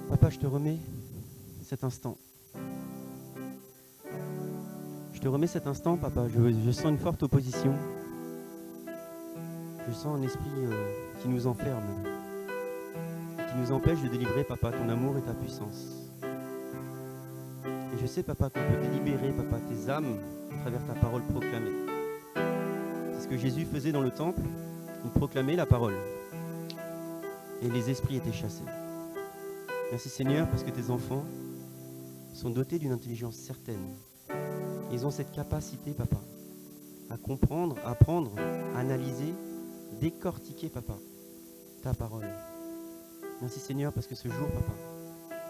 Papa, je te remets cet instant. Je te remets cet instant, papa. Je sens une forte opposition. Je sens un esprit qui nous enferme, qui nous empêche de délivrer, papa, ton amour et ta puissance. Et je sais, papa, qu'on peut libérer, papa, tes âmes à travers ta parole proclamée. C'est ce que Jésus faisait dans le temple. Il proclamait la parole. Et les esprits étaient chassés. Merci Seigneur, parce que tes enfants sont dotés d'une intelligence certaine. Ils ont cette capacité, papa, à comprendre, à apprendre, à analyser, décortiquer, papa, ta parole. Merci Seigneur, parce que ce jour, papa,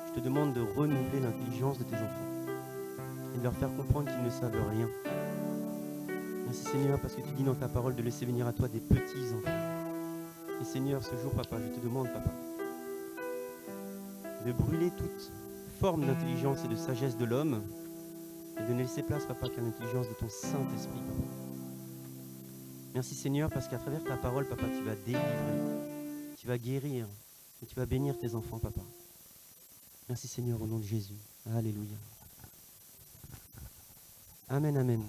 je te demande de renouveler l'intelligence de tes enfants et de leur faire comprendre qu'ils ne savent rien. Merci Seigneur, parce que tu dis dans ta parole de laisser venir à toi des petits enfants. Et Seigneur, ce jour, papa, je te demande, papa, de brûler toute forme d'intelligence et de sagesse de l'homme et de ne laisser place, papa, qu'à l'intelligence de ton Saint-Esprit, papa. Merci Seigneur, parce qu'à travers ta parole, papa, tu vas délivrer, tu vas guérir et tu vas bénir tes enfants, papa. Merci Seigneur, au nom de Jésus. Alléluia. Amen, amen.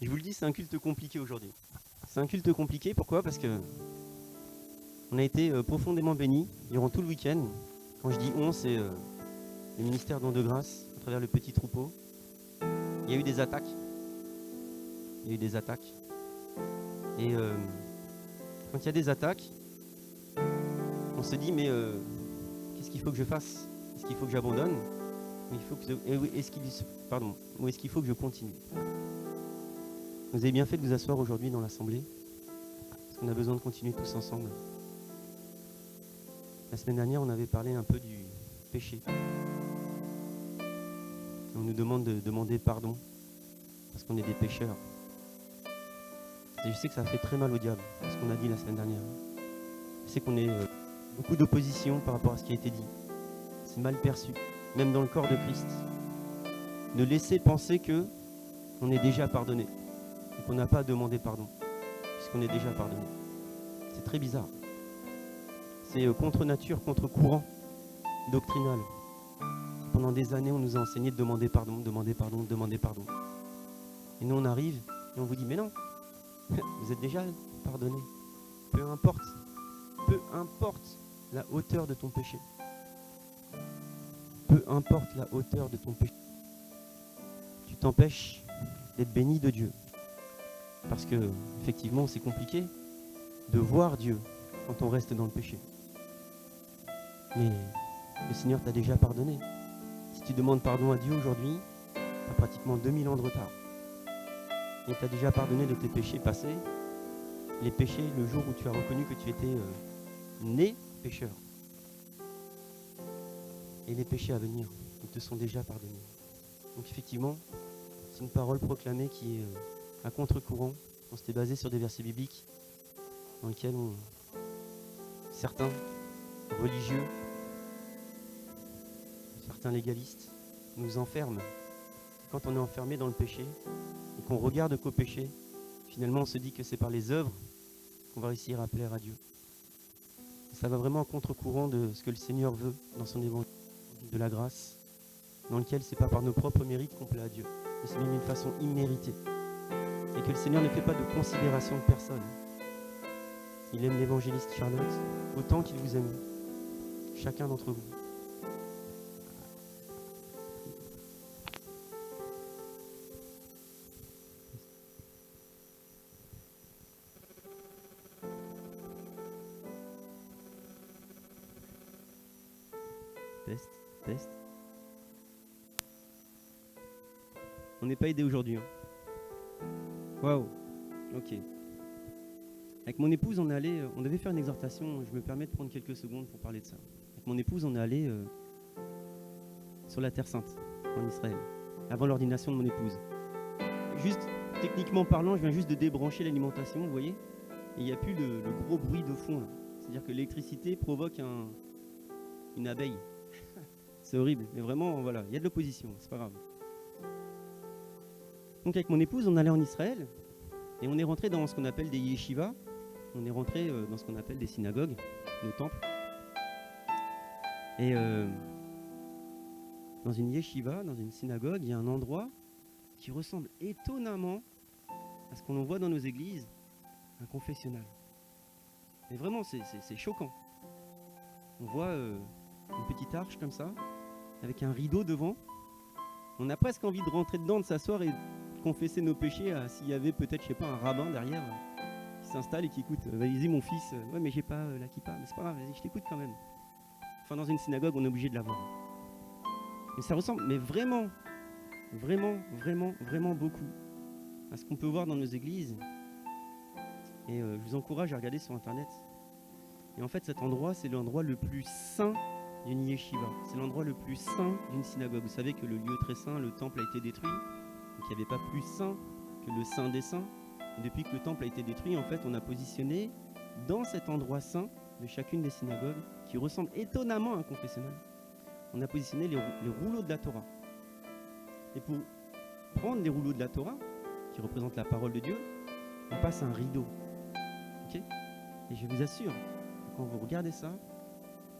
Je vous le dis, c'est un culte compliqué aujourd'hui. C'est un culte compliqué, pourquoi ? Parce que on a été profondément bénis durant tout le week-end. Quand je dis on, c'est le ministère Don de Grâce, à travers le petit troupeau. Il y a eu des attaques. Et quand il y a des attaques, on se dit, mais qu'est-ce qu'il faut que je fasse ? Est-ce qu'il faut que j'abandonne ? Ou est-ce qu'il faut que je continue ? Vous avez bien fait de vous asseoir aujourd'hui dans l'assemblée, parce qu'on a besoin de continuer tous ensemble. La semaine dernière, on avait parlé un peu du péché. On nous demande de demander pardon, parce qu'on est des pécheurs. Et je sais que ça fait très mal au diable, ce qu'on a dit la semaine dernière. Je sais qu'on est beaucoup d'opposition par rapport à ce qui a été dit. C'est mal perçu, même dans le corps de Christ. De laisser penser qu'on est déjà pardonné, et qu'on n'a pas à demander pardon, puisqu'on est déjà pardonné. C'est très bizarre. C'est contre nature, contre courant doctrinal. Pendant des années, on nous a enseigné de demander pardon. Et nous, on arrive et on vous dit, mais non, vous êtes déjà pardonné. Peu importe la hauteur de ton péché. Peu importe la hauteur de ton péché. Tu t'empêches d'être béni de Dieu. Parce que, effectivement, c'est compliqué de voir Dieu quand on reste dans le péché. Mais le Seigneur t'a déjà pardonné. Si tu demandes pardon à Dieu aujourd'hui, tu as pratiquement 2000 ans de retard. Il t'a déjà pardonné de tes péchés passés, les péchés le jour où tu as reconnu que tu étais né pécheur. Et les péchés à venir, ils te sont déjà pardonnés. Donc effectivement, c'est une parole proclamée qui est à contre-courant. On s'était basé sur des versets bibliques dans lesquels certains religieux, certains légalistes nous enferment. Quand on est enfermé dans le péché et qu'on regarde qu'au péché, finalement on se dit que c'est par les œuvres qu'on va réussir à plaire à Dieu. Ça va vraiment à contre-courant de ce que le Seigneur veut dans son évangile de la grâce, dans lequel c'est pas par nos propres mérites qu'on plaît à Dieu, mais c'est même d'une façon imméritée. Et que le Seigneur ne fait pas de considération de personne. Il aime l'évangéliste Charlotte autant qu'il vous aime, chacun d'entre vous. Test. On n'est pas aidé aujourd'hui. Waouh. Ok. Avec mon épouse, on devait faire une exhortation. Je me permets de prendre quelques secondes pour parler de ça. Avec mon épouse, on est allé sur la Terre Sainte, en Israël, avant l'ordination de mon épouse. Juste, techniquement parlant, je viens juste de débrancher l'alimentation, vous voyez, et il n'y a plus le gros bruit de fond, là. C'est-à-dire que l'électricité provoque une abeille. C'est horrible, mais vraiment, voilà, il y a de l'opposition, c'est pas grave. Donc avec mon épouse, on allait en Israël, et on est rentré dans ce qu'on appelle des yeshivas, on est rentré dans ce qu'on appelle des synagogues, nos temples. Et dans une yeshiva, dans une synagogue, il y a un endroit qui ressemble étonnamment à ce qu'on voit dans nos églises, un confessionnal. Mais vraiment, c'est choquant. On voit une petite arche comme ça, avec un rideau devant. On a presque envie de rentrer dedans, de s'asseoir et de confesser nos péchés s'il y avait peut-être, je sais pas, un rabbin derrière qui s'installe et qui écoute. Vas-y mon fils, ouais mais j'ai pas la kippa, mais c'est pas grave, vas-y, je t'écoute quand même. Enfin, dans une synagogue, on est obligé de l'avoir. Mais ça ressemble, mais vraiment, vraiment beaucoup à ce qu'on peut voir dans nos églises. Et je vous encourage à regarder sur internet. Et en fait, cet endroit, c'est l'endroit le plus saint d'une yeshiva. C'est l'endroit le plus saint d'une synagogue. Vous savez que le lieu très saint, le temple a été détruit. Donc il n'y avait pas plus saint que le saint des saints. Et depuis que le temple a été détruit, en fait, on a positionné dans cet endroit saint de chacune des synagogues, qui ressemble étonnamment à un confessionnal, on a positionné les rouleaux de la Torah. Et pour prendre les rouleaux de la Torah, qui représentent la parole de Dieu, on passe un rideau. Okay ? Et je vous assure, quand vous regardez ça,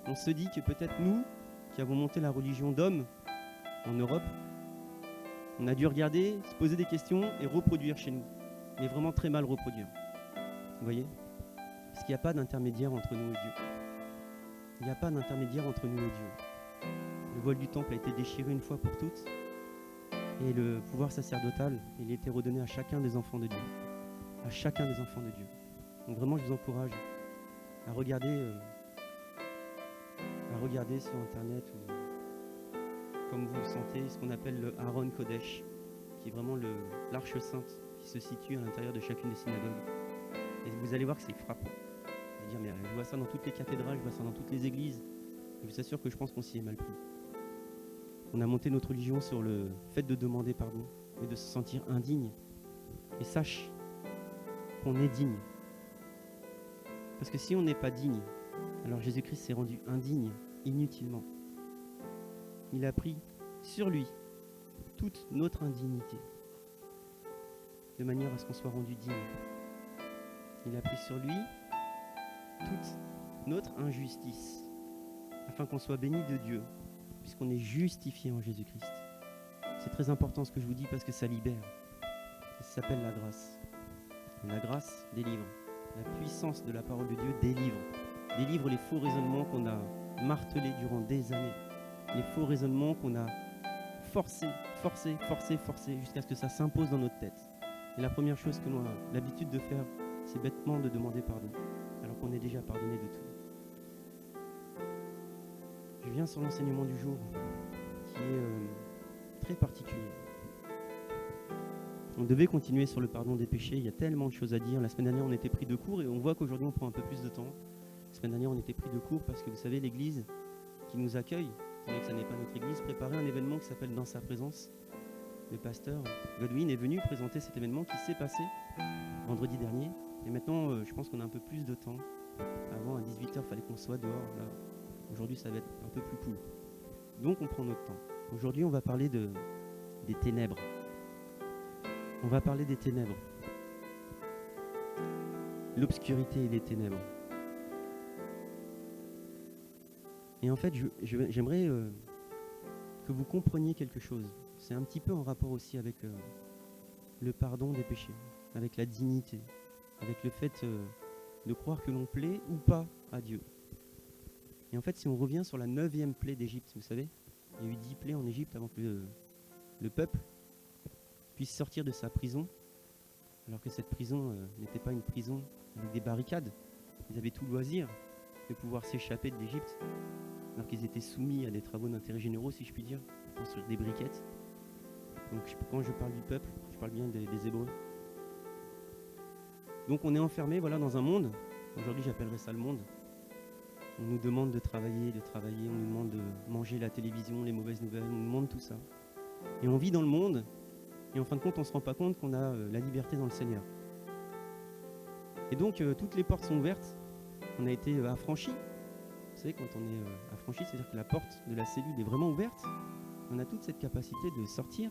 on se dit que peut-être nous, qui avons monté la religion d'homme en Europe, on a dû regarder, se poser des questions et reproduire chez nous. Mais vraiment très mal reproduire. Vous voyez ? Parce qu'il n'y a pas d'intermédiaire entre nous et Dieu. Il n'y a pas d'intermédiaire entre nous et Dieu. Le voile du temple a été déchiré une fois pour toutes. Et le pouvoir sacerdotal, il a été redonné à chacun des enfants de Dieu. À chacun des enfants de Dieu. Donc vraiment, je vous encourage à regarder sur Internet ou comme vous le sentez, ce qu'on appelle le Aaron Kodesh, qui est vraiment l'arche sainte qui se situe à l'intérieur de chacune des synagogues. Et vous allez voir que c'est frappant. Vous allez dire, mais je vois ça dans toutes les cathédrales, je vois ça dans toutes les églises. Je vous assure que je pense qu'on s'y est mal pris. On a monté notre religion sur le fait de demander pardon et de se sentir indigne. Et sache qu'on est digne. Parce que si on n'est pas digne, alors Jésus-Christ s'est rendu indigne inutilement. Il a pris sur lui toute notre indignité, de manière à ce qu'on soit rendu digne. Il a pris sur lui toute notre injustice, afin qu'on soit béni de Dieu, puisqu'on est justifié en Jésus-Christ. C'est très important ce que je vous dis parce que ça libère. Ça s'appelle la grâce. Et la grâce délivre. La puissance de la parole de Dieu délivre. Délivre les faux raisonnements qu'on a martelés durant des années. Les faux raisonnements qu'on a forcés jusqu'à ce que ça s'impose dans notre tête. Et la première chose que l'on a l'habitude de faire, c'est bêtement de demander pardon, alors qu'on est déjà pardonné de tout. Je viens sur l'enseignement du jour, qui est très particulier. On devait continuer sur le pardon des péchés, il y a tellement de choses à dire. La semaine dernière, on était pris de court et on voit qu'aujourd'hui, on prend un peu plus de temps. La semaine dernière, on était pris de court parce que vous savez, l'église qui nous accueille, bien que ça n'est pas notre église, préparait un événement qui s'appelle Dans sa présence. Le pasteur Godwin est venu présenter cet événement qui s'est passé vendredi dernier. Et maintenant, je pense qu'on a un peu plus de temps. Avant, à 18h, il fallait qu'on soit dehors. Là, aujourd'hui, ça va être un peu plus cool. Donc, on prend notre temps. Aujourd'hui, on va parler des ténèbres. On va parler des ténèbres. L'obscurité et les ténèbres. Et en fait, j'aimerais que vous compreniez quelque chose. C'est un petit peu en rapport aussi avec le pardon des péchés, avec la dignité, avec le fait de croire que l'on plaît ou pas à Dieu. Et en fait, si on revient sur la 9e plaie d'Égypte, vous savez, il y a eu 10 plaies en Égypte avant que le peuple puisse sortir de sa prison, alors que cette prison n'était pas une prison avec des barricades. Ils avaient tout loisir de pouvoir s'échapper de l'Égypte, alors qu'ils étaient soumis à des travaux d'intérêt généraux, si je puis dire, construire des briquettes. Donc quand je parle du peuple, je parle bien des Hébreux. Donc on est enfermé voilà, dans un monde, aujourd'hui j'appellerais ça le monde. On nous demande de travailler, on nous demande de manger la télévision, les mauvaises nouvelles, on nous demande tout ça. Et on vit dans le monde, et en fin de compte on ne se rend pas compte qu'on a la liberté dans le Seigneur. Et donc toutes les portes sont ouvertes, on a été affranchis. Vous savez, quand on est affranchi, c'est-à-dire que la porte de la cellule est vraiment ouverte. On a toute cette capacité de sortir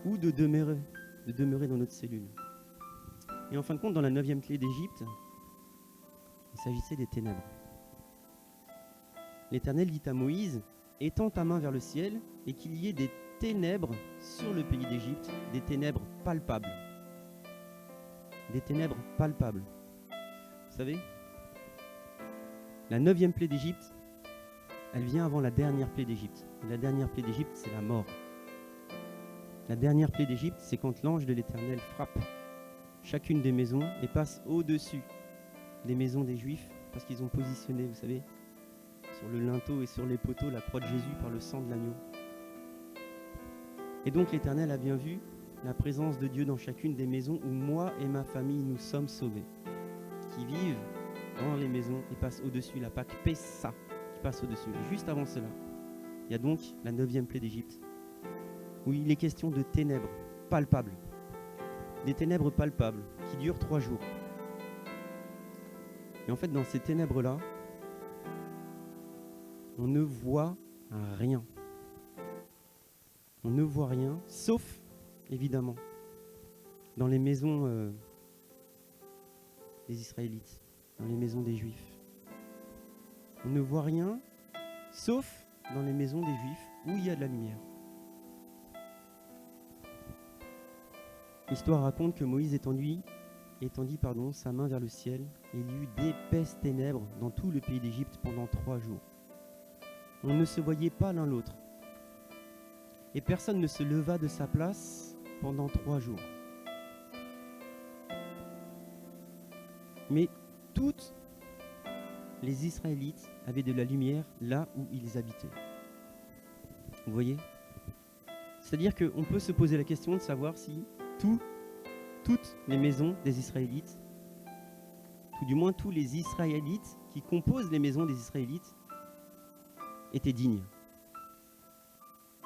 ou de demeurer dans notre cellule. Et en fin de compte, dans la 9e clé d'Égypte, il s'agissait des ténèbres. L'Éternel dit à Moïse, étends ta main vers le ciel et qu'il y ait des ténèbres sur le pays d'Égypte, des ténèbres palpables. Des ténèbres palpables. Vous savez, la 9e plaie d'Égypte, elle vient avant la dernière plaie d'Égypte. Et la dernière plaie d'Égypte, c'est la mort. La dernière plaie d'Égypte, c'est quand l'ange de l'Éternel frappe chacune des maisons et passe au-dessus des maisons des Juifs, parce qu'ils ont positionné, vous savez, sur le linteau et sur les poteaux la croix de Jésus par le sang de l'agneau. Et donc l'Éternel a bien vu la présence de Dieu dans chacune des maisons où moi et ma famille nous sommes sauvés, qui vivent dans les maisons et passent au-dessus, la Pâque Pessa qui passe au-dessus. Juste avant cela, il y a donc la 9e plaie d'Égypte, où il est question de ténèbres palpables. Des ténèbres palpables qui durent 3 jours. Et en fait, dans ces ténèbres-là, on ne voit rien. On ne voit rien, sauf, évidemment, dans les maisons des Israélites, dans les maisons des Juifs. On ne voit rien, sauf dans les maisons des Juifs, où il y a de la lumière. L'histoire raconte que Moïse étendit sa main vers le ciel, et il y eut d'épaisses ténèbres dans tout le pays d'Égypte pendant 3 jours. On ne se voyait pas l'un l'autre, et personne ne se leva de sa place pendant 3 jours. Mais toutes les Israélites avaient de la lumière là où ils habitaient. Vous voyez ? C'est-à-dire qu'on peut se poser la question de savoir si toutes les maisons des Israélites, tout du moins tous les Israélites qui composent les maisons des Israélites, étaient dignes.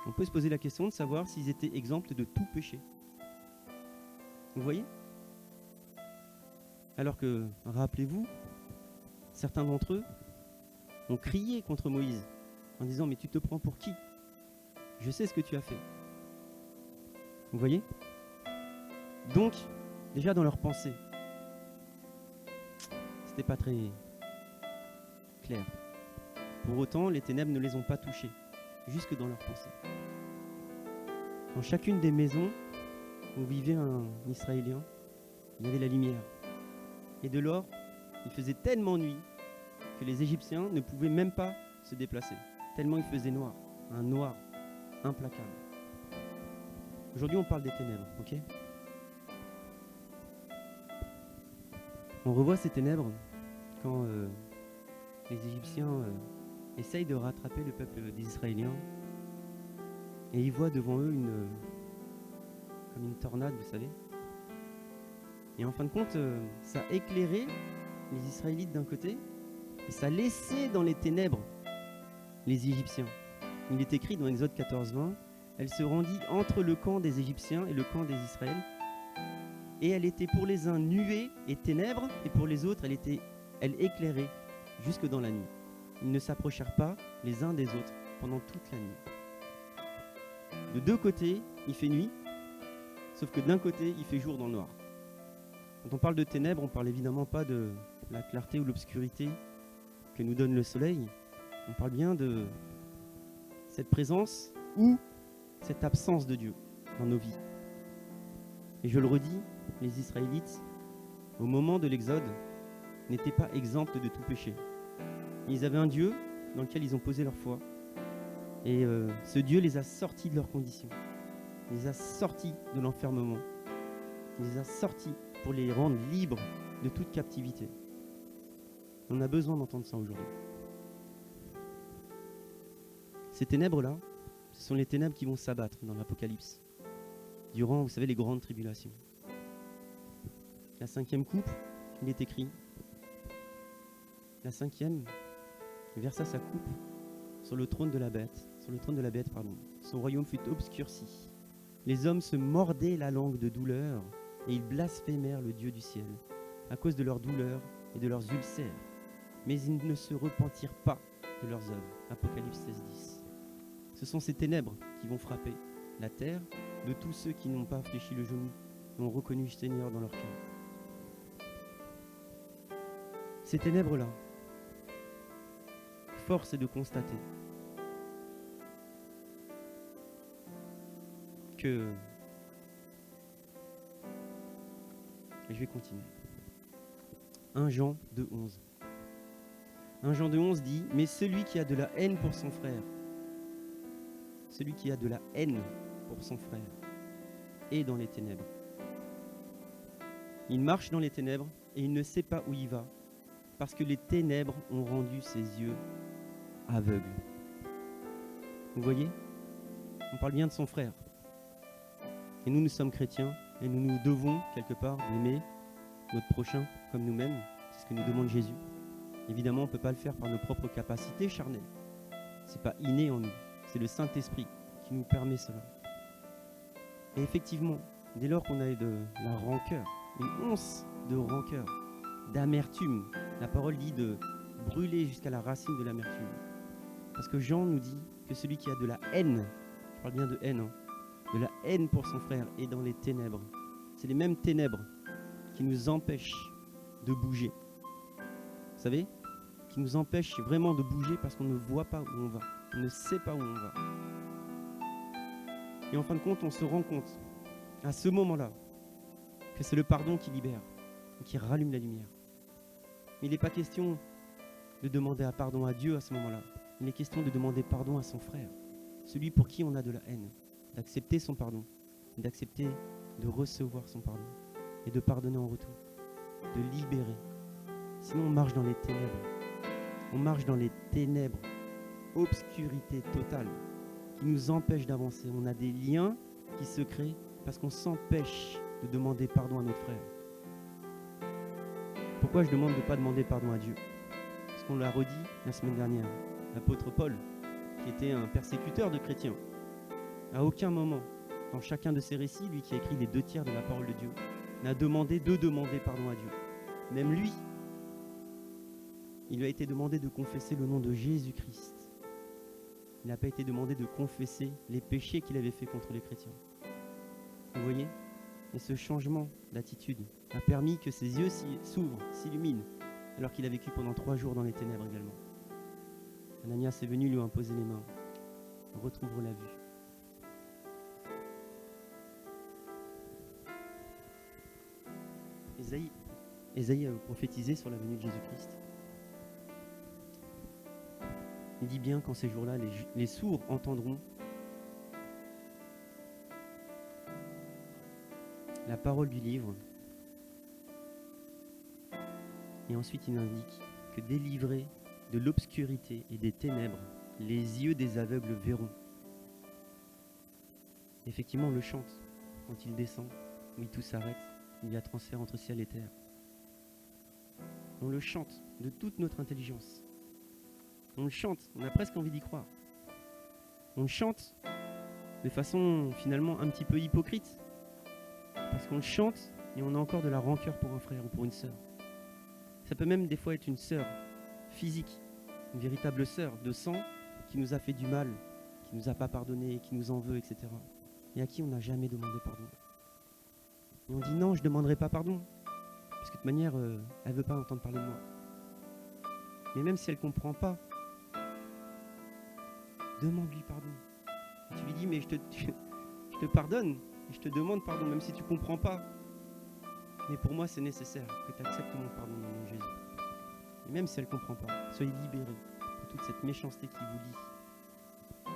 On peut se poser la question de savoir s'ils étaient exempts de tout péché. Vous voyez ? Alors que, rappelez-vous, certains d'entre eux ont crié contre Moïse en disant « Mais tu te prends pour qui ? Je sais ce que tu as fait. » Vous voyez ? Donc, déjà dans leur pensée, c'était pas très clair. Pour autant, les ténèbres ne les ont pas touchés, jusque dans leur pensée. Dans chacune des maisons où vivait un Israélien, il y avait la lumière. Et de lors, il faisait tellement nuit que les Égyptiens ne pouvaient même pas se déplacer, tellement il faisait noir, un noir implacable. Aujourd'hui, on parle des ténèbres, ok ? On revoit ces ténèbres quand les Égyptiens essayent de rattraper le peuple des Israéliens et ils voient devant eux comme une tornade, vous savez. Et en fin de compte, ça éclairait les Israélites d'un côté et ça laissait dans les ténèbres les Égyptiens. Il est écrit dans Exode 14:20, elle se rendit entre le camp des Égyptiens et le camp des Israéliens. Et elle était pour les uns nuée et ténèbres, et pour les autres, elle éclairait jusque dans la nuit. Ils ne s'approchèrent pas les uns des autres pendant toute la nuit. De deux côtés, il fait nuit, sauf que d'un côté, il fait jour dans le noir. Quand on parle de ténèbres, on ne parle évidemment pas de la clarté ou l'obscurité que nous donne le soleil. On parle bien de cette présence ou cette absence de Dieu dans nos vies. Et je le redis, les Israélites, au moment de l'Exode, n'étaient pas exempts de tout péché. Ils avaient un Dieu dans lequel ils ont posé leur foi. Et ce Dieu les a sortis de leurs conditions. Il les a sortis de l'enfermement. Il les a sortis pour les rendre libres de toute captivité. On a besoin d'entendre ça aujourd'hui. Ces ténèbres-là, ce sont les ténèbres qui vont s'abattre dans l'Apocalypse, durant, vous savez, les grandes tribulations. La 5e coupe, il est écrit, la 5e versa sa coupe sur le trône de la bête, son royaume fut obscurci. Les hommes se mordaient la langue de douleur et ils blasphémèrent le Dieu du ciel à cause de leurs douleurs et de leurs ulcères. Mais ils ne se repentirent pas de leurs œuvres. Apocalypse 16:10. Ce sont ces ténèbres qui vont frapper la terre de tous ceux qui n'ont pas fléchi le genou et ont reconnu le Seigneur dans leur cœur. Ces ténèbres-là, force est de constater que... Et je vais continuer. 1 Jean 2:11. 1 Jean 2:11 dit « Mais celui qui a de la haine pour son frère, celui qui a de la haine pour son frère est dans les ténèbres. Il marche dans les ténèbres et il ne sait pas où il va, parce que les ténèbres ont rendu ses yeux aveugles. » Vous voyez ? On parle bien de son frère. Et nous sommes chrétiens et nous devons, quelque part, aimer notre prochain comme nous-mêmes. C'est ce que nous demande Jésus. Évidemment, on ne peut pas le faire par nos propres capacités charnelles. Ce n'est pas inné en nous. C'est le Saint-Esprit qui nous permet cela. Et effectivement, dès lors qu'on a de la rancœur, une once de rancœur, d'amertume, la parole dit de brûler jusqu'à la racine de l'amertume. Parce que Jean nous dit que celui qui a de la haine, je parle bien de haine, de la haine pour son frère est dans les ténèbres. C'est les mêmes ténèbres qui nous empêchent de bouger. Vous savez ? Qui nous empêchent vraiment de bouger parce qu'on ne voit pas où on va. On ne sait pas où on va. Et en fin de compte, on se rend compte, à ce moment-là, que c'est le pardon qui libère, qui rallume la lumière. Mais il n'est pas question de demander pardon à Dieu à ce moment-là. Il est question de demander pardon à son frère, celui pour qui on a de la haine, d'accepter son pardon, d'accepter de recevoir son pardon et de pardonner en retour, de libérer. Sinon, on marche dans les ténèbres. On marche dans les ténèbres, obscurité totale, qui nous empêche d'avancer. On a des liens qui se créent parce qu'on s'empêche de demander pardon à notre frère. Pourquoi je demande de ne pas demander pardon à Dieu ? Parce qu'on l'a redit la semaine dernière. L'apôtre Paul, qui était un persécuteur de chrétiens, à aucun moment, dans chacun de ses récits, lui qui a écrit les 2/3 de la parole de Dieu, n'a demandé de demander pardon à Dieu. Même lui, il lui a été demandé de confesser le nom de Jésus-Christ. Il n'a pas été demandé de confesser les péchés qu'il avait faits contre les chrétiens. Vous voyez ? Et ce changement d'attitude a permis que ses yeux s'ouvrent, s'illuminent, alors qu'il a vécu pendant 3 jours dans les ténèbres également. Ananias est venu lui imposer les mains. Retrouve la vue. Ésaïe a prophétisé sur la venue de Jésus-Christ. Il dit bien qu'en ces jours-là, les sourds entendront la parole du livre. Et ensuite, il indique que délivrés de l'obscurité et des ténèbres, les yeux des aveugles verront. Effectivement, on le chante quand il descend, oui, tout s'arrête, il y a transfert entre ciel et terre. On le chante de toute notre intelligence. On le chante, on a presque envie d'y croire. On le chante de façon finalement un petit peu hypocrite. Parce qu'on le chante et on a encore de la rancœur pour un frère ou pour une sœur. Ça peut même des fois être une sœur physique, une véritable sœur de sang qui nous a fait du mal, qui nous a pas pardonné, qui nous en veut, etc. Et à qui on n'a jamais demandé pardon. Et on dit non, je ne demanderai pas pardon. Parce que de toute manière, elle ne veut pas entendre parler de moi. Mais même si elle ne comprend pas, demande-lui pardon. Et tu lui dis, mais je te pardonne, et je te demande pardon, même si tu ne comprends pas. Mais pour moi, c'est nécessaire que tu acceptes mon pardon au nom de Jésus. Et même si elle ne comprend pas, soyez libérés de toute cette méchanceté qui vous lie.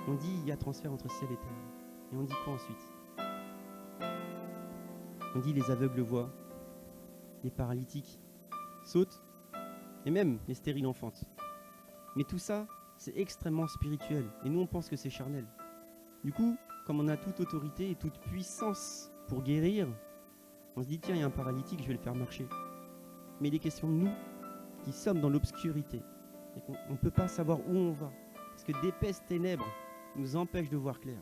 On dit, il y a transfert entre ciel et terre. Et on dit quoi ensuite ? On dit, les aveugles voient, les paralytiques sautent, et même les stériles enfantent. Mais tout ça, c'est extrêmement spirituel. Et nous, on pense que c'est charnel. Du coup, comme on a toute autorité et toute puissance pour guérir, On se dit, tiens, il y a un paralytique, je vais le faire marcher. Mais il est question de nous qui sommes dans l'obscurité et qu'on ne peut pas savoir où on va. Parce que d'épaisses ténèbres nous empêchent de voir clair.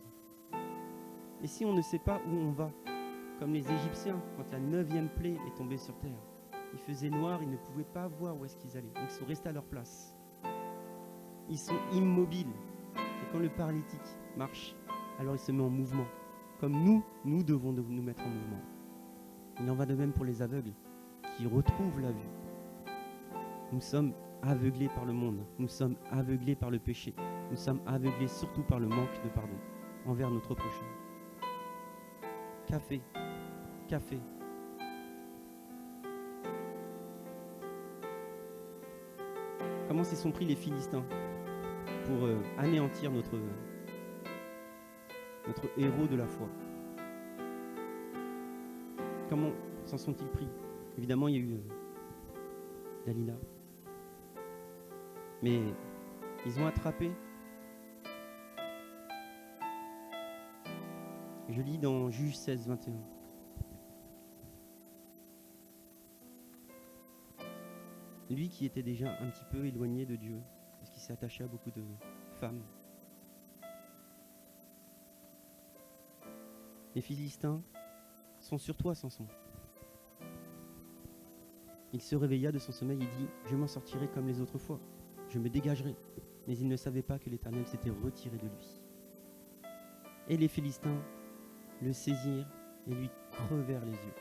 Et si on ne sait pas où on va, comme les Égyptiens, quand la 9e plaie est tombée sur terre, il faisait noir, ils ne pouvaient pas voir où est-ce qu'ils allaient. Donc ils sont restés à leur place. Ils sont immobiles. Et quand le paralytique marche, alors il se met en mouvement. Comme nous devons nous mettre en mouvement. Il en va de même pour les aveugles qui retrouvent la vue. Nous sommes aveuglés par le monde. Nous sommes aveuglés par le péché. Nous sommes aveuglés surtout par le manque de pardon envers notre prochain. Café. Comment s'y sont pris les Philistins pour anéantir notre héros de la foi? Comment s'en sont-ils pris? Évidemment, il y a eu Dalila. Mais ils ont attrapé. Je lis dans Juge 16, 21. Lui qui était déjà un petit peu éloigné de Dieu, parce qu'il s'est attaché à beaucoup de femmes. Les Philistins sont sur toi, Samson. Il se réveilla de son sommeil et dit, je m'en sortirai comme les autres fois, je me dégagerai. Mais il ne savait pas que l'Éternel s'était retiré de lui. Et les Philistins le saisirent et lui crevèrent les yeux.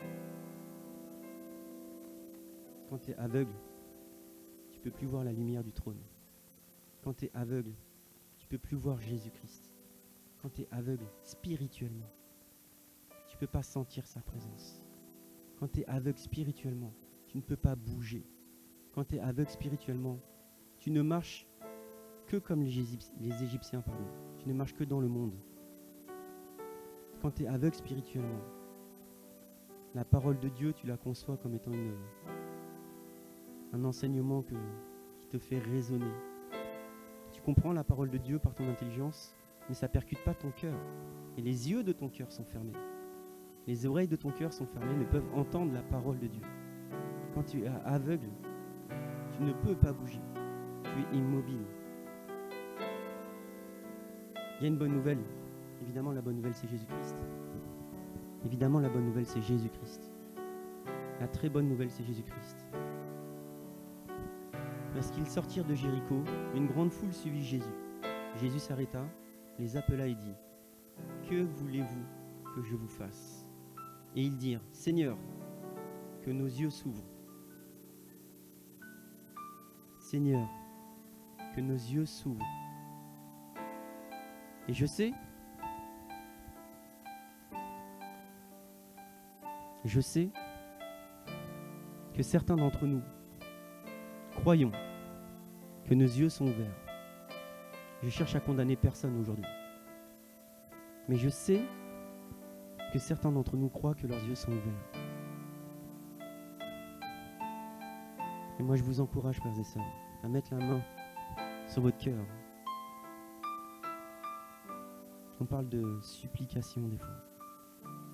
Quand tu es aveugle, tu ne peux plus voir la lumière du trône. Quand tu es aveugle, tu ne peux plus voir Jésus-Christ. Quand tu es aveugle spirituellement, tu ne peux pas sentir sa présence. Quand tu es aveugle spirituellement, tu ne peux pas bouger. Quand tu es aveugle spirituellement, tu ne marches que comme les Égyptiens. Tu ne marches que dans le monde. Quand tu es aveugle spirituellement, la parole de Dieu, tu la conçois comme étant un enseignement qui te fait raisonner. Tu comprends la parole de Dieu par ton intelligence, mais ça ne percute pas ton cœur. Et les yeux de ton cœur sont fermés. Les oreilles de ton cœur sont fermées, ne peuvent entendre la parole de Dieu. Quand tu es aveugle, tu ne peux pas bouger. Tu es immobile. Il y a une bonne nouvelle. Évidemment, la bonne nouvelle, c'est Jésus-Christ. Évidemment, la bonne nouvelle, c'est Jésus-Christ. La très bonne nouvelle, c'est Jésus-Christ. Lorsqu'ils sortirent de Jéricho, une grande foule suivit Jésus. Jésus s'arrêta, les appela et dit, « Que voulez-vous que je vous fasse ?» Et ils dirent, « Seigneur, que nos yeux s'ouvrent. » Seigneur, que nos yeux s'ouvrent. Et je sais que certains d'entre nous croyons que nos yeux sont ouverts. Je cherche à condamner personne aujourd'hui. Mais je sais que certains d'entre nous croient que leurs yeux sont ouverts. Et moi je vous encourage, frères et sœurs, à mettre la main sur votre cœur. On parle de supplication des fois,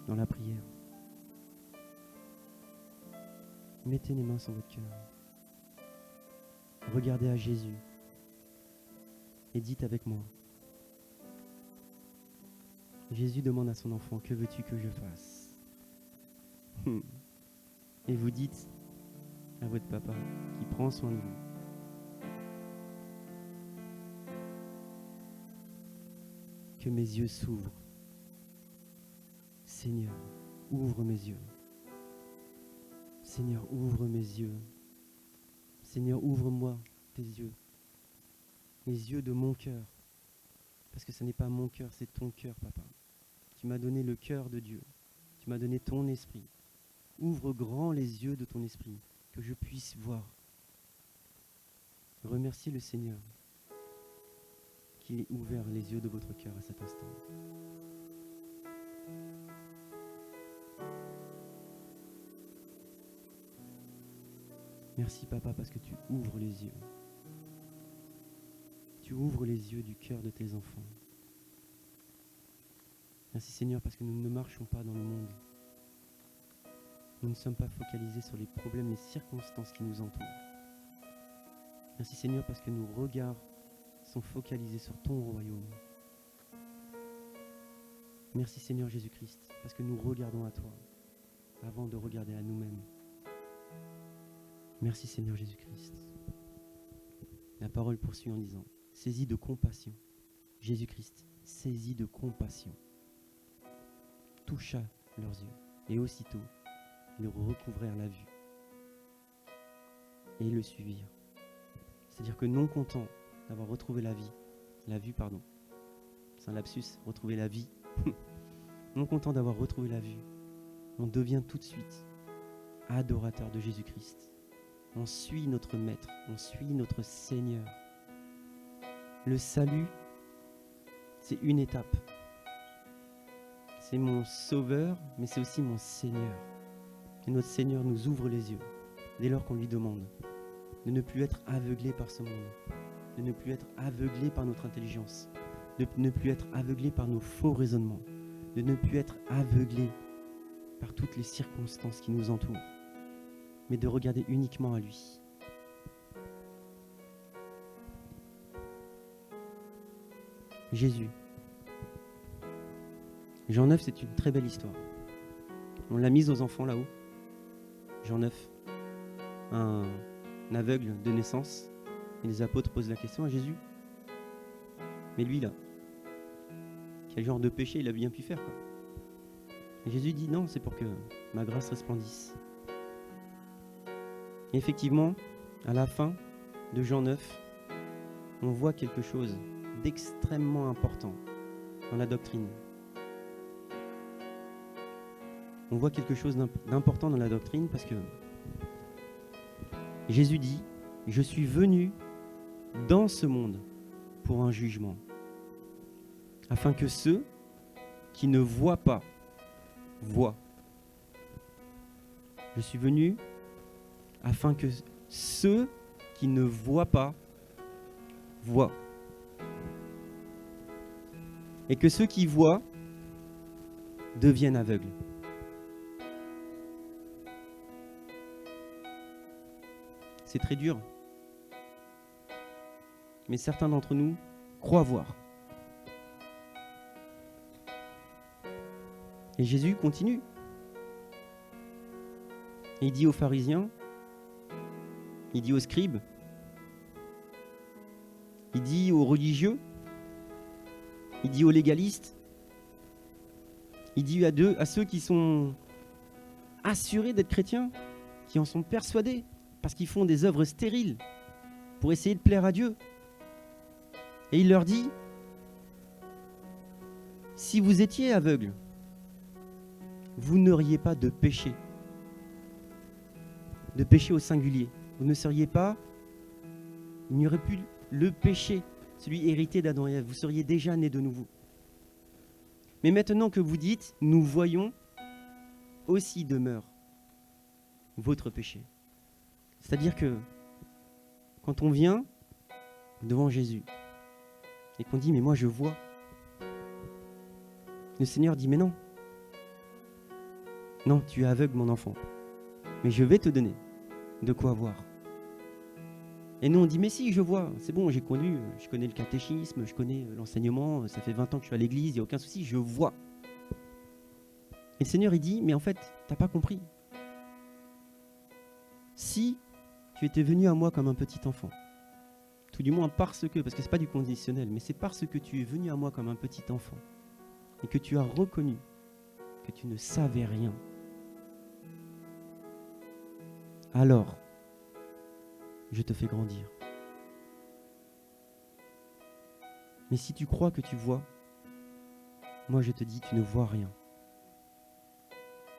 dans la prière. Mettez les mains sur votre cœur. Regardez à Jésus et dites avec moi. Jésus demande à son enfant, que veux-tu que je fasse? Et vous dites à votre papa qui prend soin de vous. Que mes yeux s'ouvrent. Seigneur, ouvre mes yeux. Seigneur, ouvre mes yeux. Seigneur, ouvre-moi tes yeux. Les yeux de mon cœur. Parce que ce n'est pas mon cœur, c'est ton cœur, papa. Tu m'as donné le cœur de Dieu. Tu m'as donné ton esprit. Ouvre grand les yeux de ton esprit, que je puisse voir. Remerciez le Seigneur qu'il ait ouvert les yeux de votre cœur à cet instant. Merci papa parce que tu ouvres les yeux. Tu ouvres les yeux du cœur de tes enfants. Merci Seigneur parce que nous ne marchons pas dans le monde. Nous ne sommes pas focalisés sur les problèmes, les circonstances qui nous entourent. Merci Seigneur parce que nos regards sont focalisés sur ton royaume. Merci Seigneur Jésus-Christ parce que nous regardons à toi avant de regarder à nous-mêmes. Merci Seigneur Jésus-Christ. La parole poursuit en disant, saisis de compassion. Jésus-Christ, saisis de compassion, toucha leurs yeux et aussitôt ils recouvrèrent la vue et ils le suivirent. C'est-à-dire que non contents d'avoir retrouvé la vue, c'est un lapsus, retrouver la vie, non content d'avoir retrouvé la vue, on devient tout de suite adorateur de Jésus-Christ. On suit notre Maître, on suit notre Seigneur. Le salut, c'est une étape. C'est mon Sauveur, mais c'est aussi mon Seigneur. Et notre Seigneur nous ouvre les yeux dès lors qu'on lui demande de ne plus être aveuglé par ce monde, de ne plus être aveuglé par notre intelligence, de ne plus être aveuglé par nos faux raisonnements, de ne plus être aveuglé par toutes les circonstances qui nous entourent, mais de regarder uniquement à lui. Jésus. Jean 9, c'est une très belle histoire. On l'a mise aux enfants là-haut. Jean 9, un aveugle de naissance. Et les apôtres posent la question à Jésus. Mais lui là, quel genre de péché il a bien pu faire quoi. Et Jésus dit non, c'est pour que ma grâce resplendisse. Et effectivement, à la fin de Jean 9, on voit quelque chose d'extrêmement important dans la doctrine. On voit quelque chose d'important dans la doctrine parce que Jésus dit « Je suis venu dans ce monde pour un jugement, afin que ceux qui ne voient pas voient. Je suis venu afin que ceux qui ne voient pas voient. Et que ceux qui voient deviennent aveugles. » C'est très dur. Mais certains d'entre nous croient voir. Et Jésus continue. Et il dit aux pharisiens, il dit aux scribes, il dit aux religieux, il dit aux légalistes, il dit à ceux qui sont assurés d'être chrétiens, qui en sont persuadés, parce qu'ils font des œuvres stériles pour essayer de plaire à Dieu. Et il leur dit, si vous étiez aveugle, vous n'auriez pas de péché au singulier. Vous ne seriez pas, il n'y aurait plus le péché, celui hérité d'Adam et Ève. Vous seriez déjà nés de nouveau. Mais maintenant que vous dites, nous voyons, aussi demeure votre péché. C'est-à-dire que quand on vient devant Jésus et qu'on dit, mais moi je vois, le Seigneur dit, mais non. Non, tu es aveugle mon enfant, mais je vais te donner de quoi voir. Et nous on dit, mais si, je vois, c'est bon, je connais le catéchisme, je connais l'enseignement, ça fait 20 ans que je suis à l'église, il n'y a aucun souci, je vois. Et le Seigneur il dit, mais en fait, t'as pas compris. Si tu étais venu à moi comme un petit enfant, tout du moins parce que c'est pas du conditionnel, mais c'est parce que tu es venu à moi comme un petit enfant, et que tu as reconnu que tu ne savais rien, alors je te fais grandir. Mais si tu crois que tu vois, moi je te dis, tu ne vois rien.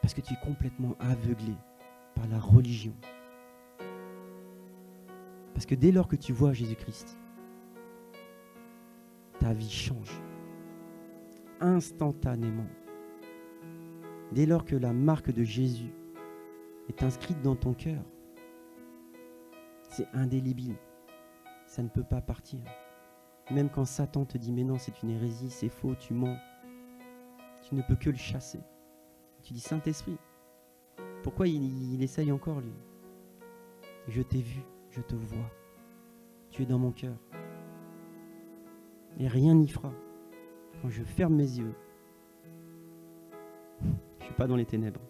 Parce que tu es complètement aveuglé par la religion. Parce que dès lors que tu vois Jésus-Christ, ta vie change. Instantanément. Dès lors que la marque de Jésus est inscrite dans ton cœur, c'est indélébile. Ça ne peut pas partir. Même quand Satan te dit, mais non, c'est une hérésie, c'est faux, tu mens, tu ne peux que le chasser. Tu dis, Saint-Esprit, Pourquoi il essaye encore, lui? Je t'ai vu, je te vois. Tu es dans mon cœur. Et rien n'y fera. Quand je ferme mes yeux, je ne suis pas dans les ténèbres.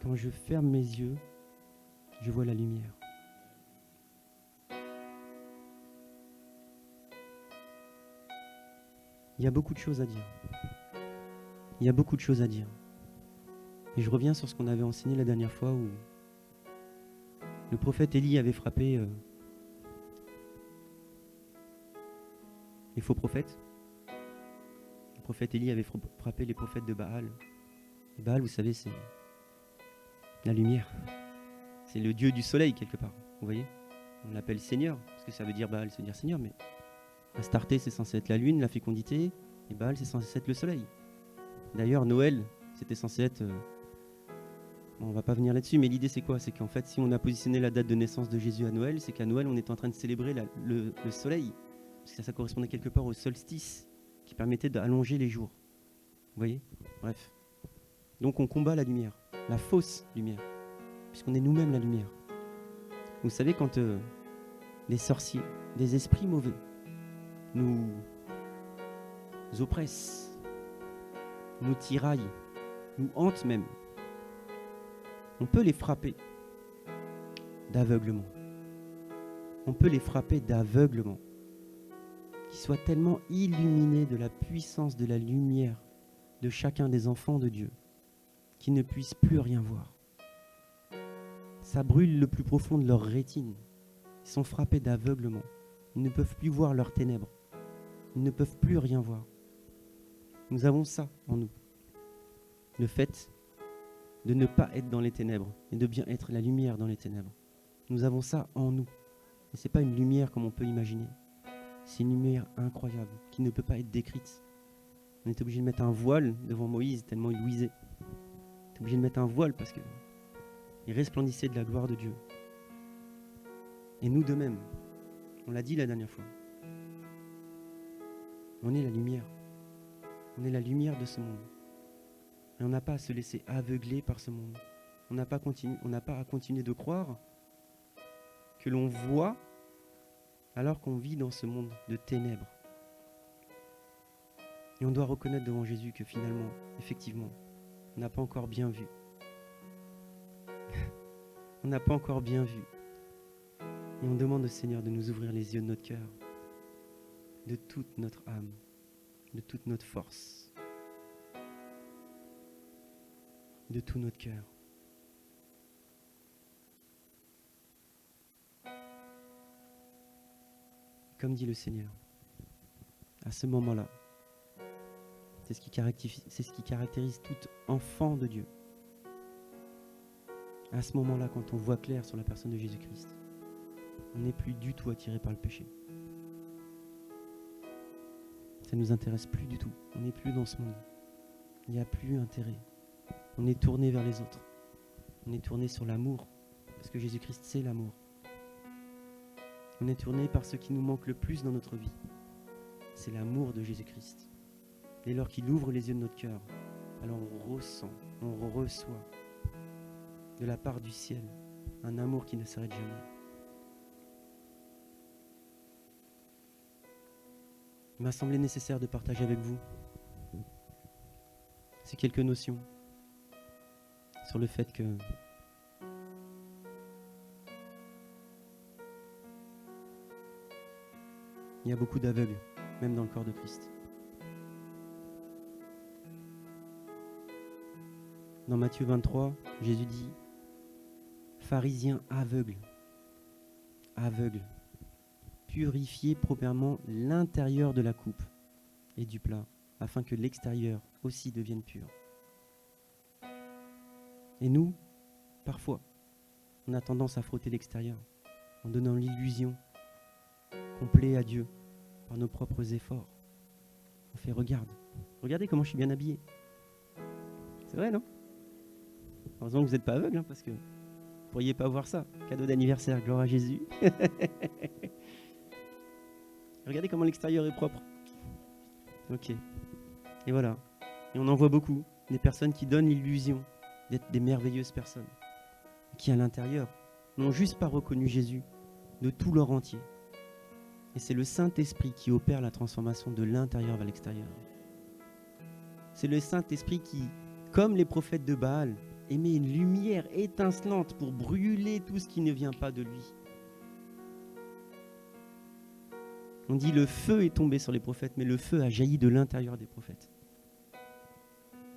Quand je ferme mes yeux, je vois la lumière. Il y a beaucoup de choses à dire. Il y a beaucoup de choses à dire. Et je reviens sur ce qu'on avait enseigné la dernière fois où le prophète Élie avait frappé les faux prophètes. Le prophète Élie avait frappé les prophètes de Baal. Et Baal, vous savez, c'est la lumière. C'est le dieu du soleil, quelque part. Vous voyez? On l'appelle Seigneur, parce que ça veut dire Baal, ça veut dire Seigneur, mais Astarté, c'est censé être la lune, la fécondité, et Baal, c'est censé être le soleil. D'ailleurs, Noël, c'était censé être... Bon, on va pas venir là-dessus, mais l'idée, c'est quoi? C'est qu'en fait, si on a positionné la date de naissance de Jésus à Noël, c'est qu'à Noël, on est en train de célébrer le soleil, parce que ça correspondait quelque part au solstice, qui permettait d'allonger les jours. Vous voyez? Bref. Donc, on combat la lumière, la fausse lumière, puisqu'on est nous-mêmes la lumière. Vous savez, quand des sorciers, des esprits mauvais, nous oppressent, nous tiraillent, nous hantent même, on peut les frapper d'aveuglement. On peut les frapper d'aveuglement, qu'ils soient tellement illuminés de la puissance de la lumière de chacun des enfants de Dieu, qu'ils ne puissent plus rien voir. Ça brûle le plus profond de leur rétine. Ils sont frappés d'aveuglement. Ils ne peuvent plus voir leurs ténèbres. Ils ne peuvent plus rien voir. Nous avons ça en nous. Le fait de ne pas être dans les ténèbres et de bien être la lumière dans les ténèbres. Nous avons ça en nous. Et ce n'est pas une lumière comme on peut imaginer. C'est une lumière incroyable qui ne peut pas être décrite. On est obligé de mettre un voile devant Moïse tellement il luisait. On est obligé de mettre un voile parce qu'il resplendissait de la gloire de Dieu. Et nous de même, on l'a dit la dernière fois, on est la lumière. On est la lumière de ce monde. Et on n'a pas à se laisser aveugler par ce monde. On n'a pas à continuer de croire que l'on voit alors qu'on vit dans ce monde de ténèbres. Et on doit reconnaître devant Jésus que finalement, effectivement, on n'a pas encore bien vu. On n'a pas encore bien vu. Et on demande au Seigneur de nous ouvrir les yeux de notre cœur, de toute notre âme, de toute notre force, de tout notre cœur. Comme dit le Seigneur, à ce moment-là, c'est ce qui caractérise tout enfant de Dieu. À ce moment-là, quand on voit clair sur la personne de Jésus-Christ, on n'est plus du tout attiré par le péché. Ça ne nous intéresse plus du tout. On n'est plus dans ce monde. Il n'y a plus intérêt. On est tourné vers les autres. On est tourné sur l'amour, parce que Jésus-Christ, c'est l'amour. On est tourné par ce qui nous manque le plus dans notre vie. C'est l'amour de Jésus-Christ. Dès lors qu'il ouvre les yeux de notre cœur, alors on ressent, on reçoit de la part du ciel un amour qui ne s'arrête jamais. Il m'a semblé nécessaire de partager avec vous ces quelques notions sur le fait que il y a beaucoup d'aveugles, même dans le corps de Christ. Dans Matthieu 23, Jésus dit « Pharisiens aveugles, purifiez proprement l'intérieur de la coupe et du plat, afin que l'extérieur aussi devienne pur. » Et nous, parfois, on a tendance à frotter l'extérieur en donnant l'illusion qu'on plaît à Dieu par nos propres efforts. On fait regardez comment je suis bien habillé. C'est vrai, non? Heureusement que vous n'êtes pas aveugle, parce que vous ne pourriez pas voir ça. Cadeau d'anniversaire, gloire à Jésus. Regardez comment l'extérieur est propre. Ok. Et voilà. Et on en voit beaucoup, des personnes qui donnent l'illusion d'être des merveilleuses personnes, qui à l'intérieur n'ont juste pas reconnu Jésus de tout leur entier. Et c'est le Saint-Esprit qui opère la transformation de l'intérieur vers l'extérieur. C'est le Saint-Esprit qui, comme les prophètes de Baal, émet une lumière étincelante pour brûler tout ce qui ne vient pas de lui. On dit le feu est tombé sur les prophètes, mais le feu a jailli de l'intérieur des prophètes.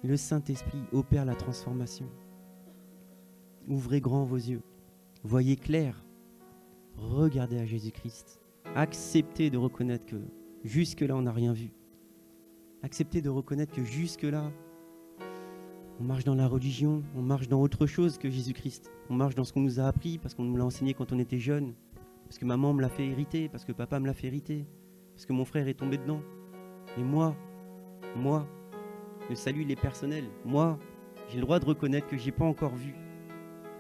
Le Saint-Esprit opère la transformation. Ouvrez grand vos yeux, voyez clair, regardez à Jésus-Christ. Acceptez de reconnaître que jusque-là, on n'a rien vu. Acceptez de reconnaître que jusque-là, on marche dans la religion, on marche dans autre chose que Jésus-Christ. On marche dans ce qu'on nous a appris, parce qu'on nous l'a enseigné quand on était jeune, parce que maman me l'a fait hériter, parce que papa me l'a fait hériter, parce que mon frère est tombé dedans. Et moi, le salut, il est personnel. Moi, j'ai le droit de reconnaître que j'ai pas encore vu,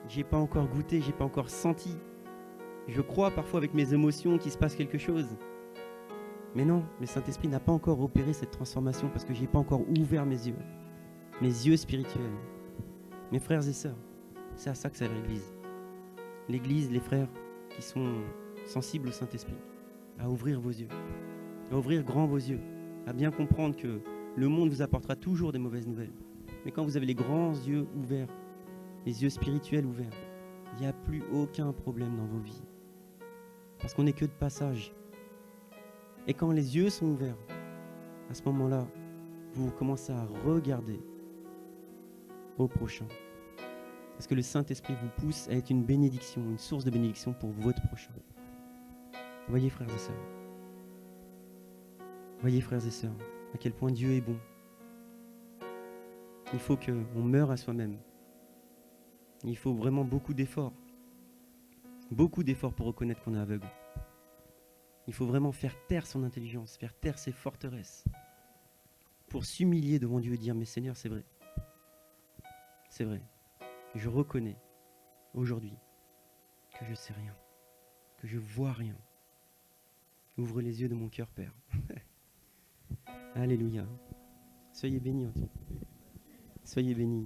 j'ai pas encore goûté, j'ai pas encore senti. Je crois parfois avec mes émotions qu'il se passe quelque chose. Mais non, le Saint-Esprit n'a pas encore opéré cette transformation parce que j'ai pas encore ouvert mes yeux spirituels. Mes frères et sœurs, c'est à ça que sert l'Église. L'Église, les frères qui sont sensibles au Saint-Esprit, à ouvrir vos yeux, à ouvrir grand vos yeux, à bien comprendre que le monde vous apportera toujours des mauvaises nouvelles. Mais quand vous avez les grands yeux ouverts, les yeux spirituels ouverts, il n'y a plus aucun problème dans vos vies. Parce qu'on n'est que de passage. Et quand les yeux sont ouverts, à ce moment-là, vous commencez à regarder au prochain. Parce que le Saint-Esprit vous pousse à être une bénédiction, une source de bénédiction pour votre prochain. Voyez, frères et sœurs. Voyez, frères et sœurs, à quel point Dieu est bon. Il faut qu'on meure à soi-même. Il faut vraiment beaucoup d'efforts. Beaucoup d'efforts pour reconnaître qu'on est aveugle. Il faut vraiment faire taire son intelligence, faire taire ses forteresses, pour s'humilier devant Dieu et dire « Mais Seigneur, c'est vrai. C'est vrai. Je reconnais aujourd'hui que je sais rien, que je vois rien. Ouvre les yeux de mon cœur, Père. » Alléluia. Soyez bénis en Dieu. Soyez bénis.